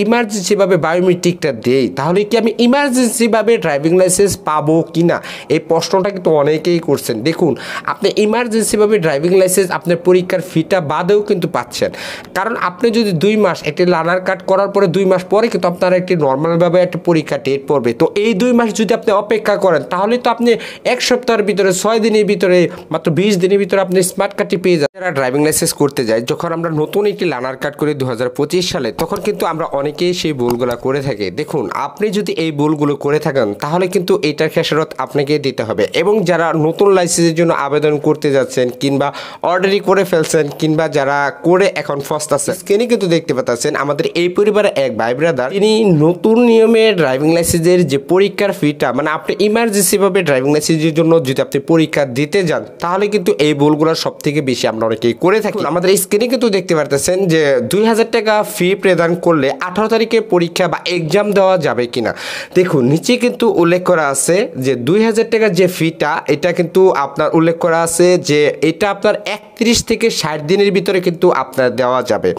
ইমার্জেন্সিভাবে বায়োমেট্রিকটা দেই, তাহলে কি আমি ইমার্জেন্সিভাবে ড্রাইভিং লাইসেন্স পাবো কি না, এই প্রশ্নটা কিন্তু অনেকেই করছেন। দেখুন, আপনি ইমার্জেন্সিভাবে ড্রাইভিং লাইসেন্স আপনার পরীক্ষার ফিটা বাদেও কিন্তু পাচ্ছেন। কারণ আপনি যদি 2 মাস একটি লার্নার কার্ড করার পরে 2 মাস পরে কিন্তু আপনার একটি নর্মালভাবে একটা পরীক্ষা ডেট পড়বে। তো এই 2 মাস যদি আপনি অপেক্ষা করেন, তাহলে তো আপনি 1 সপ্তাহের ভিতরে, 6 দিনের ভিতরে, মাত্র 20 দিনের ভিতরে আপনি স্মার্ট কার্ডটি পেয়ে যাবেন। যারা ড্রাইভিং লাইসেন্স করতে যায়, যখন আমরা নতুন একটি লার্নার কার্ড করি 2025 সালে, তখন কিন্তু আমরা অনেকেই সেই ভুলগুলো করে থাকি। দেখুন, আপনি যদি এই ভুলগুলো করে থাকেন, তাহলে কিন্তু এটার খেসারত আপনাকে দিতে হবে। এবং যারা নতুন লাইসেন্সের জন্য আবেদন করতে যাচ্ছেন, কিংবা অলরেডি করে ফেলছেন, কিংবা যারা করে এখন ফস্তাছে, স্ক্রিনে কিন্তু দেখতে পাচ্ছেন আমাদের এই পরিবারের এক ভাই ব্রাদার, তিনি নতুন নিয়মে ড্রাইভিং লাইসেন্সের যে পরীক্ষার ফিটা, মানে আপনি ইমার্জেন্সিভাবে ড্রাইভিং লাইসেন্সের জন্য যদি আপনি পরীক্ষা দিতে যান, তাহলে কিন্তু এই ভুলগুলো সব থেকে বেশি আমরা অনেকেই করে থাকি। আমাদের স্ক্রিনে কিন্তু দেখতে পারতেছেন যে 2000 টাকা ফি প্রদান করলে 18 তারিখে পরীক্ষা বা এক্সাম দেওয়া যাবে কিনা। দেখুন, নিচে কিন্তু উল্লেখ করা আছে যে 2000 টাকার যে ফিটা, এটা কিন্তু আপনার উল্লেখ করা আছে যে এটা আপনার 31 থেকে 60 দিনের ভিতরে কিন্তু আপনার দেওয়া যাবে।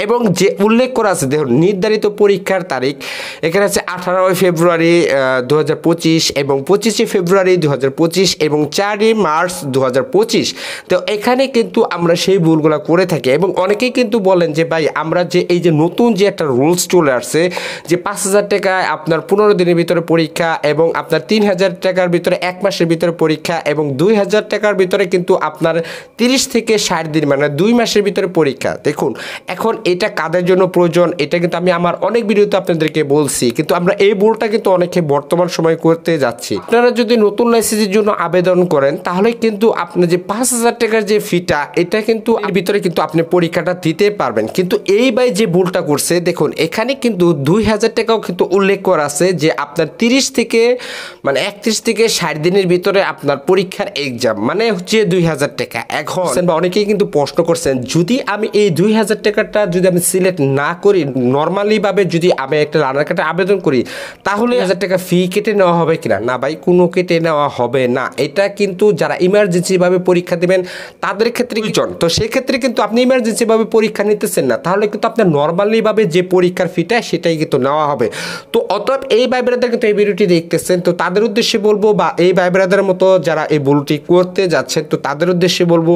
এবং যে উল্লেখ করা আছে, দেখুন, নির্ধারিত পরীক্ষার তারিখ এখানে আছে 18 ফেব্রুয়ারি 2025 এবং 25 ফেব্রুয়ারি 2025 এবং 4 মার্চ 2025। তো এখানে কিন্তু আমরা সেই ভুলগুলো করে থাকি। এবং অনেকেই কিন্তু বলেন যে ভাই, আমরা যে এই যে নতুন যে একটা রুলস চলে আসছে যে 5000 টাকায় আপনার 15 দিনের ভিতরে পরীক্ষা, এবং আপনার 3000 টাকার ভিতরে 1 মাসের ভিতরে পরীক্ষা, এবং 2000 টাকার ভিতরে কিন্তু আপনার 30 থেকে 60 দিন, মানে 2 মাসের ভিতরে পরীক্ষা। দেখুন, এখন এটা কাদের জন্য প্রয়োজন, এটা কিন্তু আমি আমার অনেক ভিডিওতে আপনাদেরকে বলছি, কিন্তু আমরা এই ভুলটা কিন্তু অনেকে বর্তমান সময় করতে যাচ্ছি। আপনারা যদি নতুন লাইসেন্সের জন্য আবেদন করেন, তাহলে কিন্তু আপনার যে 5000 টাকার যে ফিটা, এটা কিন্তু এর ভিতরে কিন্তু আপনি পরীক্ষাটা দিতে পারবেন। কিন্তু এই ভাই যে ভুলটা করছে, দেখুন, এখানে কিন্তু 2000 টাকাও কিন্তু উল্লেখ করা আছে যে আপনার 30 থেকে, মানে 31 থেকে 60 দিনের ভিতরে আপনার পরীক্ষার এক্সাম, মানে হচ্ছে 2000 টাকা। এখন অনেকেই কিন্তু প্রশ্ন করছেন, যদি আমি এই 2000 টাকাটা যদি আমি সিলেক্ট না করি, নর্মালি ভাবে যদি আমি একটা লার্নার কার্ডে আবেদন করি, তাহলে 1000 টাকা ফি কেটে নেওয়া হবে কিনা? না ভাই, কোনো কেটে নেওয়া হবে না। এটা কিন্তু যারা ইমার্জেন্সি ভাবে পরীক্ষা দিবেন তাদের ক্ষেত্রে কিছু, তো সেক্ষেত্রে কিন্তু আপনি ইমার্জেন্সি ভাবে পরীক্ষা নিতেছেন না, তাহলে কিন্তু আপনার নর্মালি ভাবে যে পরীক্ষার ফিটা, সেটাই কিন্তু নেওয়া হবে। তো অতএব এই ভাই ব্রাদার কিন্তু এই ভিডিওটি দেখতেছেন, তো তাদের উদ্দেশ্যে বলবো, বা এই ভাই ব্রাদারের মতো যারা এই ভুলটি করতে যাচ্ছেন, তো তাদের উদ্দেশ্যে বলবো,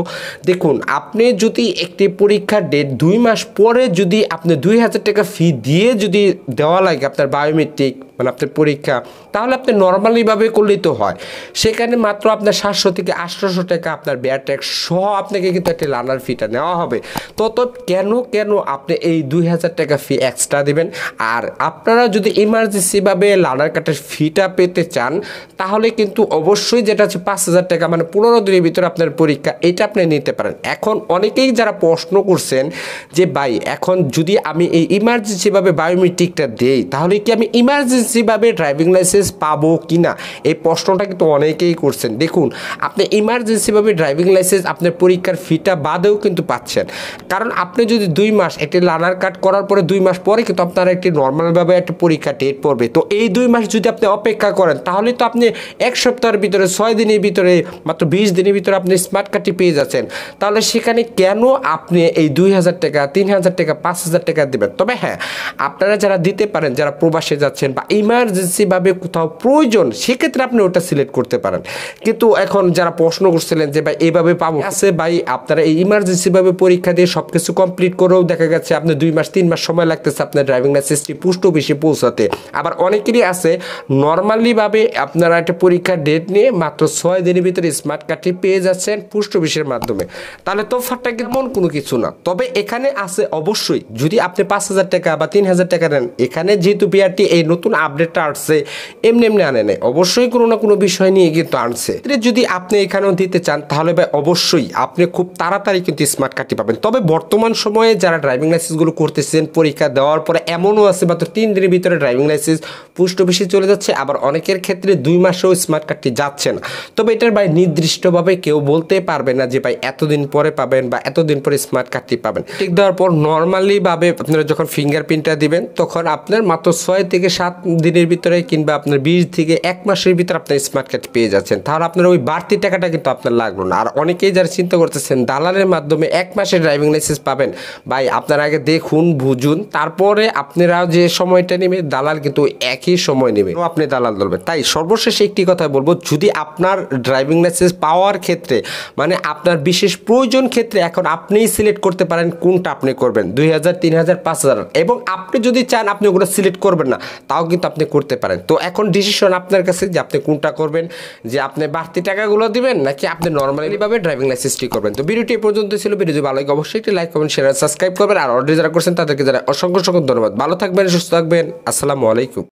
দেখুন, আপনি যদি একটি পরীক্ষার ডেট 2 মাস পরে যদি আপনি 2000 টাকা ফি দিয়ে যদি দেওয়া লাগে আপনার বায়োমেট্রিক, মানে আপনার পরীক্ষা, তাহলে আপনি নর্মালিভাবে করলেই তো হয়। সেখানে মাত্র আপনার 700 থেকে 800 টাকা আপনার বেয়ার ট্যাক্স সহ আপনাকে কিন্তু একটা লার্নার ফিটা নেওয়া হবে। তো কেন আপনি এই 2000 টাকা ফি এক্সট্রা দেবেন? আর আপনারা যদি ইমার্জেন্সিভাবে লার্নার কার্ডের ফিটা পেতে চান, তাহলে কিন্তু অবশ্যই যেটা হচ্ছে 5000 টাকা, মানে 15 দিনের ভিতরে আপনার পরীক্ষা, এটা আপনি নিতে পারেন। এখন অনেকেই যারা প্রশ্ন করছেন যে ভাই, এখন যদি আমি এই ইমার্জেন্সিভাবে বায়োমেট্রিকটা দেই, তাহলে কি আমি ইমার্জেন্সিভাবে ড্রাইভিং লাইসেন্স পাবো কি না, এই প্রশ্নটা কিন্তু অনেকেই করছেন। দেখুন, আপনি ইমার্জেন্সিভাবে ড্রাইভিং লাইসেন্স আপনার পরীক্ষার ফিটা বাদেও কিন্তু পাচ্ছেন। কারণ আপনি যদি 2 মাস একটি লার্নার কার্ড করার পরে 2 মাস পরে কিন্তু আপনার একটি নর্মালভাবে একটা পরীক্ষা ডেট পড়বে। তো এই 2 মাস যদি আপনি অপেক্ষা করেন, তাহলে তো আপনি 1 সপ্তাহের ভিতরে, 6 দিনের ভিতরে, মাত্র 20 দিনের ভিতরে আপনি স্মার্ট কার্ডটি পেয়ে যাচ্ছেন। তাহলে সেখানে কেন আপনি এই 2000 টাকা, 3000 টাকা, 5000 টাকা দেবেন? তবে হ্যাঁ, আপনারা যারা দিতে পারেন, যারা প্রবাসে যাচ্ছেন বা ইমার্জেন্সিভাবে কোথাও প্রয়োজন, সেক্ষেত্রে আপনি ওটা সিলেক্ট করতে পারেন। কিন্তু এখন যারা প্রশ্ন করছিলেন যে ভাই এইভাবে পাবো, আছে ভাই, আপনারা এই ইমার্জেন্সিভাবে পরীক্ষা দিয়ে সব কিছু কমপ্লিট করেও দেখা গেছে আপনার 2 মাস 3 মাস সময় লাগতেছে আপনার ড্রাইভিং লাইসেন্সটি পোস্ট অফিসে পৌঁছাতে। আবার অনেকেরই আছে নর্মালিভাবে আপনারা একটা পরীক্ষার ডেট নিয়ে মাত্র 6 দিনের ভিতরে স্মার্ট কার্ডটি পেয়ে যাচ্ছেন পোস্ট অফিসের মাধ্যমে। তাহলে তোফারটা কেমন কোনো কিছু না। তবে এখানে আছে অবশ্যই, যদি আপনি 5000 টাকা বা 3000 টাকা নেন, এখানে যেহেতু বিআরটি এই নতুন আপডেটটা আসছে, এমনি আনে নেই, অবশ্যই কোনো না কোনো বিষয় নিয়ে কিন্তু আনছে। যদি আপনি এখানেও দিতে চান, তাহলে ভাই অবশ্যই আপনি খুব তাড়াতাড়ি কিন্তু স্মার্ট কার্ডটি পাবেন। তবে বর্তমান সময়ে যারা ড্রাইভিং লাইসেন্সগুলো করতেছেন, পরীক্ষা দেওয়ার পরে এমনও আছে মাত্র 3 দিনের ভিতরে ড্রাইভিং লাইসেন্স পোস্ট অফিসে চলে যাচ্ছে, আবার অনেকের ক্ষেত্রে 2 মাসেও স্মার্ট কার্ডটি যাচ্ছে না। তবে এটার ভাই নির্দিষ্টভাবে কেউ বলতে পারবে না যে ভাই এতদিন পরে পাবেন বা এতদিন পরে স্মার্ট কার্ডটি পাবেন। ঠিক দেওয়ার পর নর্মালি ভাবে আপনারা যখন ফিঙ্গারপ্রিন্টটা দিবেন, তখন আপনার মাত্র 6 থেকে 7 দিনের ভিতরে কিংবা আপনার 20 থেকে 1 মাসের ভিতরে আপনার স্মার্ট কার্ড পেয়ে যাচ্ছেন, তাহলে আপনার ওই বাড়তি টাকাটা কিন্তু আপনার লাগলো না। আর অনেকেই যারা চিন্তা করতেছেন দালালের মাধ্যমে 1 মাসের ড্রাইভিং লাইসেন্স পাবেন, ভাই আপনারা আগে দেখুন বুঝুন, তারপরে আপনারা যে সময়টা নেবে দালাল কিন্তু একই সময় নেবে, আপনি দালাল ধরবেন। তাই সর্বশেষে একটি কথা বলবো, যদি আপনার ড্রাইভিং লাইসেন্স পাওয়ার ক্ষেত্রে মানে আপনার বিশেষ প্রয়োজন ক্ষেত্রে এখন আপনিই সিলেক্ট করতে পারেন কোনটা আপনি করবেন, 2000, 3000, 5000, এবং আপনি যদি চান আপনি ওগুলো সিলেক্ট করবেন না তাও কিন্তু আপনি করতে পারেন। তো এখন ডিসিশন আপনার কাছে যে আপনি কোনটা করবেন, যে আপনি বাড়তি টাকাগুলো দিবেন নাকি আপনি নর্মালিভাবে ড্রাইভিং লাইসেন্সটি করবেন। তো ভিডিওটি এই পর্যন্ত ছিল। ভিডিও ভালো লাগে অবশ্যই একটি লাইক, কমেন্ট, শেয়ার, সাবস্ক্রাইব করবেন। আর অলরেডি যারা করছেন তাদেরকে যারা অসংখ্য ধন্যবাদ। ভালো থাকবেন, সুস্থ থাকবেন। আসসালামু আলাইকুম।